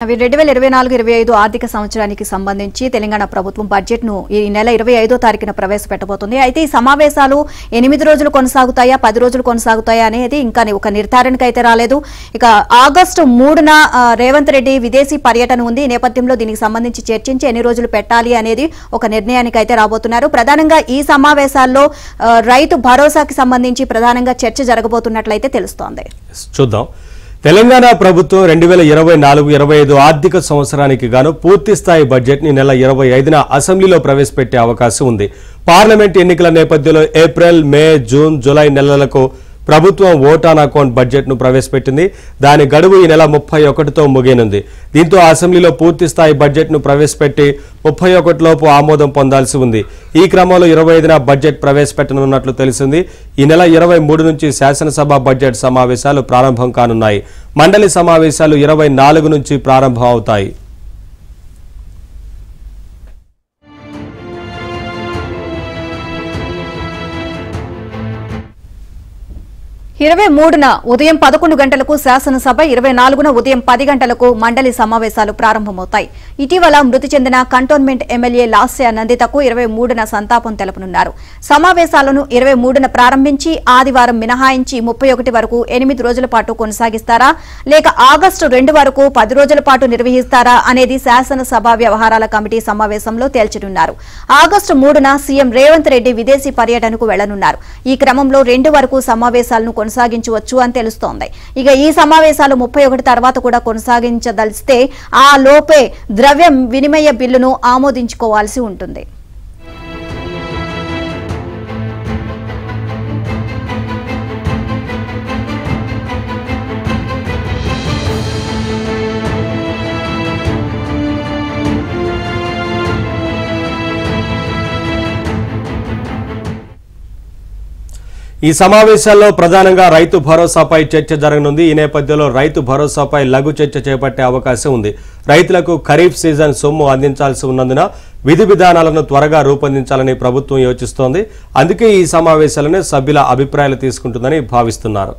2024-25 ఆర్థిక సంవత్సరానికి సంబంధించి తెలంగాణ ప్రభుత్వం బడ్జెట్ ను ఈ నెల 25వ తారీఖున ప్రవేశపెట్టబోతుంది. అయితే ఈ సమావేశాలు 8 రోజులు కొనసాగుతాయా 10 రోజులు కొనసాగుతాయా అనేది ఇంకా ఒక నిర్ధారణకు అయితే రాలేదు. ఇక ఆగస్టు 3న రేవంత్ రెడ్డి విదేశీ పర్యటన ఉంది. ఈ నేపథ్యంలో దీనికి సంబంధించి చర్చించి ఎన్ని రోజులు పెట్టాలి అనేది ఒక నిర్ణయానికి అయితే రాబోతున్నారు. ప్రధానంగా ఈ సమావేశాల్లో రైతు భరోసాకి సంబంధించి ప్రధానంగా చర్చ జరగబోతున్నట్లయితే తెలుస్తోంది. చూద్దాం. తెలంగాణ ప్రభుత్వం 2024-25 ఆర్థిక సంవత్సరానికి గాను పూర్తి స్థాయి బడ్జెట్ ని నెల 25న అసెంబ్లీలో ప్రవేశపెట్టే అవకాశం ఉంది. పార్లమెంట్ ఎన్నికల నేపథ్యంలో ఏప్రిల్, మే, జూన్, జూలై నెలలకు ప్రభుత్వం ఓట్ ఆన్ అకౌంట్ బడ్జెట్ ను ప్రవేశపెట్టింది. దాని గడువు ఈ నెల 31తో ముగియనుంది. దీంతో అసెంబ్లీలో పూర్తి స్థాయి బడ్జెట్ ను ప్రవేశపెట్టి 31 లోపు ఆమోదం పొందాల్సి ఉంది. ఈ క్రమంలో 25న బడ్జెట్ ప్రవేశపెట్టనున్నట్లు తెలిసింది. ఈ నెల 23 నుంచి శాసనసభ బడ్జెట్ సమావేశాలు ప్రారంభం కానున్నాయి. మండలి సమావేశాలు 24 నుంచి ప్రారంభం అవుతాయి. 23న ఉదయం 11 గంటలకు శాసనసభ, 24న ఉదయం 10 గంటలకు మండలి సమావేశాలు ప్రారంభమవుతాయి. ఇటీవల మృతి చెందిన కంటోన్మెంట్ ఎమ్మెల్యే లాస్య నందితకు 23న సంతాపం తెలపనున్నారు. సమావేశాలను 23న ప్రారంభించి ఆదివారం మినహాయించి 31 వరకు 8 రోజుల పాటు కొనసాగిస్తారా లేక ఆగస్టు 2 వరకు 10 రోజుల పాటు నిర్వహిస్తారా అనేది శాసనసభ వ్యవహారాల కమిటీ సమావేశంలో తేల్చనున్నారు. ఆగస్టు 3న సీఎం రేవంత్ రెడ్డి విదేశీ పర్యటనకు వెళ్లనున్నారు. ఈ క్రమంలో 2 వరకు సమావేశాలను కొనసాగించవచ్చు అని తెలుస్తోంది. ఇక ఈ సమావేశాలు 31 తర్వాత కూడా కొనసాగించదలిస్తే ఆ లోపే ద్రవ్య వినిమయ బిల్లును ఆమోదించుకోవాల్సి ఉంటుంది. ఈ సమావేశాల్లో ప్రధానంగా రైతు భరోసాపై చర్చ జరగనుంది. ఈ నేపథ్యంలో రైతు భరోసాపై లఘు చర్చ చేపట్టే అవకాశం ఉంది. రైతులకు ఖరీఫ్ సీజన్ సొమ్ము అందించాల్సి ఉన్నందున విధి విధానాలను త్వరగా రూపొందించాలని ప్రభుత్వం యోచిస్తోంది. అందుకే ఈ సమావేశాలను సభ్యుల అభిప్రాయాలు తీసుకుంటుందని భావిస్తున్నారు.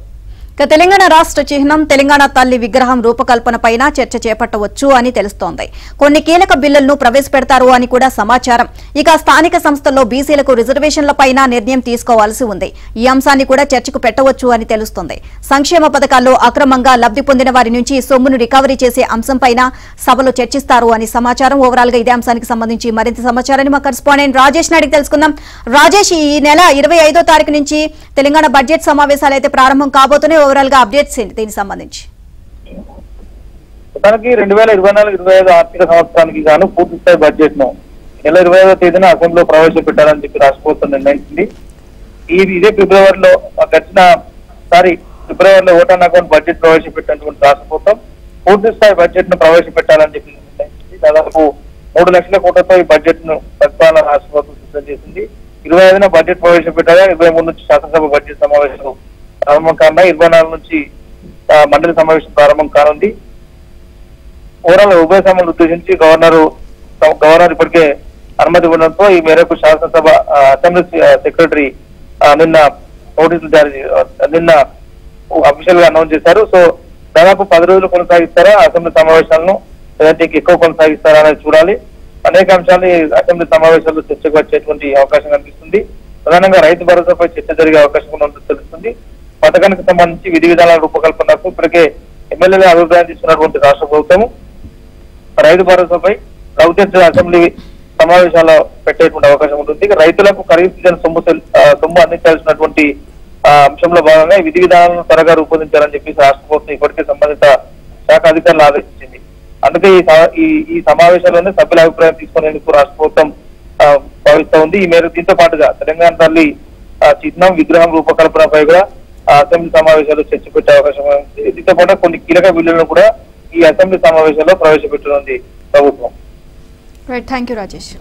తెలంగాణ రాష్ట్ర చిహ్నం తెలంగాణ తల్లి విగ్రహం రూపకల్పనపైన చర్చ చేపట్టవచ్చు అని తెలుస్తోంది. కొన్ని కీలక బిల్లులను ప్రవేశపెడతారు అని కూడా సమాచారం. ఇక స్థానిక సంస్థల్లో బీసీలకు రిజర్వేషన్లపైన నిర్ణయం తీసుకోవాల్సి ఉంది. ఈ అంశాన్ని కూడా చర్చకు పెట్టవచ్చు అని తెలుస్తోంది. సంక్షేమ పథకాల్లో అక్రమంగా లబ్ధి పొందిన వారి నుంచి సొమ్మును రికవరీ చేసే అంశంపైన సభలో చర్చిస్తారు అని సమాచారం. ఓవరాల్ గా ఇదే అంశానికి సంబంధించి మరింత సమాచారాన్ని మా కరెస్పాండెంట్ రాజేష్ నాయుడికి తెలుసుకుందాం. రాజేష్, ఈ నెల 25వ తారీఖు నుంచి తెలంగాణ బడ్జెట్ సమావేశాలు అయితే ప్రారంభం కాబోతున్నాయి. ఓవరాల్ గా అప్డేట్స్ ఏంటి దీనికి సంబంధించి? 2024-25 ఆర్థిక సంవత్సరానికి గాను పూర్తి స్థాయి బడ్జెట్ ను నెల 25వ తేదీన అసెంబ్లీలో ప్రవేశపెట్టాలని చెప్పి రాష్ట్ర ప్రభుత్వం నిర్ణయించింది. ఇదే ఫిబ్రవరిలో ఫిబ్రవరిలో ఓట్ ఆన్ అకౌంట్ బడ్జెట్ ప్రవేశపెట్టినటువంటి రాష్ట్ర ప్రభుత్వం పూర్తి స్థాయి బడ్జెట్ ను ప్రవేశపెట్టాలని చెప్పి నిర్ణయించింది. దాదాపు 3 లక్షల కోట్లతో ఈ బడ్జెట్ ను ప్రతిపాదన రాష్ట్ర ప్రభుత్వం సిద్ధం చేసింది. 25న బడ్జెట్ ప్రవేశపెట్టాగా 23 నుంచి శాసనసభ బడ్జెట్ సమావేశాలు ప్రారంభం కానున్నాయి. 24 నుంచి మండలి సమావేశం ప్రారంభం కానుంది. ఓవరాల్ ఉభయ సభలను ఉద్దేశించి గవర్నర్ ఇప్పటికే అనుమతి ఇవ్వడంతో ఈ మేరకు శాసనసభ అసెంబ్లీ సెక్రటరీ నిన్న అఫీషియల్ గా అనౌన్స్ చేశారు. సో దాదాపు 10 రోజులు కొనసాగిస్తారా అసెంబ్లీ సమావేశాలను, లేదంటే ఎక్కువ కొనసాగిస్తారా అనేది చూడాలి. అనేక అంశాలు అసెంబ్లీ సమావేశాల్లో చర్చకు వచ్చేటువంటి అవకాశం కనిపిస్తుంది. ప్రధానంగా రైతు భరోసాపై చర్చ జరిగే అవకాశం ఉన్నట్టు తెలుస్తుంది. పథకానికి సంబంధించి విధి విధానాల రూపకల్పనకు ఇప్పటికే ఎమ్మెల్యేలు అభిప్రాయం తీసుకున్నటువంటి రాష్ట్ర ప్రభుత్వం రైతు భరోసాపై లఘు చర్చ అసెంబ్లీ సమావేశాల్లో పెట్టేటువంటి అవకాశం ఉంటుంది. రైతులకు ఖరీఫ్ సీజన్ సొమ్ము అందించాల్సినటువంటి అంశంలో భాగంగా ఈ విధి విధానాలను త్వరగా రూపొందించాలని చెప్పి రాష్ట్ర ప్రభుత్వం ఇప్పటికే సంబంధిత శాఖ అధికారులు ఆదేశించింది. అందుకే ఈ సమావేశాల్లోనే సభ్యుల అభిప్రాయం తీసుకునేందుకు రాష్ట్ర ప్రభుత్వం భావిస్తూ ఉంది. ఈ మేరకు దీంతో పాటుగా తెలంగాణ తల్లి చిహ్నం విగ్రహం రూపకల్పనపై కూడా అసెంబ్లీ సమావేశాలు చర్చ పెట్టే అవకాశం ఉంది. దీంతో పాటు కొన్ని కీలక బిల్లులను కూడా ఈ అసెంబ్లీ సమావేశాల్లో ప్రవేశపెట్టనుంది ప్రభుత్వం. థాంక్యూ రాజేష్.